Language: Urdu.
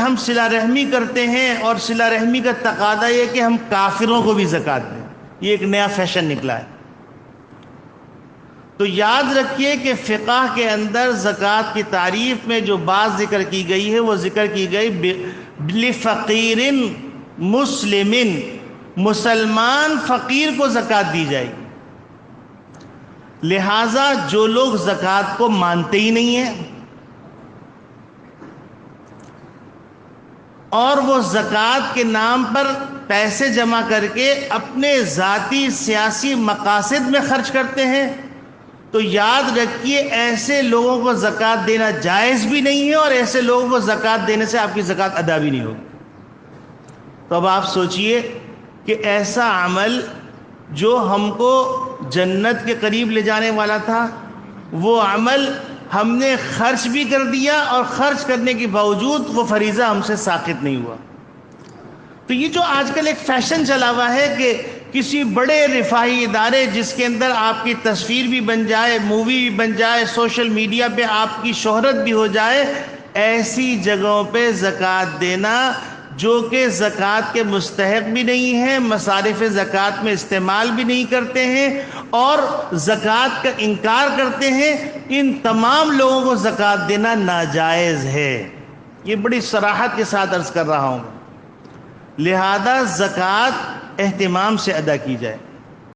ہم صلہ رحمی کرتے ہیں، اور صلہ رحمی کا تقاضا یہ کہ ہم کافروں کو بھی زکوٰۃ دیں. یہ ایک نیا فیشن نکلا ہے. تو یاد رکھیے کہ فقہ کے اندر زکوٰۃ کی تعریف میں جو بات ذکر کی گئی ہے وہ ذکر کی گئی لفقیر مسلم، مسلمان فقیر کو زکوٰۃ دی جائے گی. لہٰذا جو لوگ زکوٰۃ کو مانتے ہی نہیں ہیں اور وہ زکوٰۃ کے نام پر پیسے جمع کر کے اپنے ذاتی سیاسی مقاصد میں خرچ کرتے ہیں، تو یاد رکھیے ایسے لوگوں کو زکوٰۃ دینا جائز بھی نہیں ہے، اور ایسے لوگوں کو زکوٰۃ دینے سے آپ کی زکوٰۃ ادا بھی نہیں ہوگی. تو اب آپ سوچئے کہ ایسا عمل جو ہم کو جنت کے قریب لے جانے والا تھا، وہ عمل ہم نے خرچ بھی کر دیا، اور خرچ کرنے کے باوجود وہ فریضہ ہم سے ساقط نہیں ہوا. تو یہ جو آج کل ایک فیشن چلا ہوا ہے کہ کسی بڑے رفاہی ادارے جس کے اندر آپ کی تصویر بھی بن جائے، مووی بھی بن جائے، سوشل میڈیا پہ آپ کی شہرت بھی ہو جائے، ایسی جگہوں پہ زکوٰۃ دینا جو کہ زکوٰۃ کے مستحق بھی نہیں ہیں، مصارف زکوٰۃ میں استعمال بھی نہیں کرتے ہیں، اور زکوٰۃ کا انکار کرتے ہیں، ان تمام لوگوں کو زکوٰۃ دینا ناجائز ہے. یہ بڑی صراحت کے ساتھ عرض کر رہا ہوں. لہذا زکوٰۃ اہتمام سے ادا کی جائے.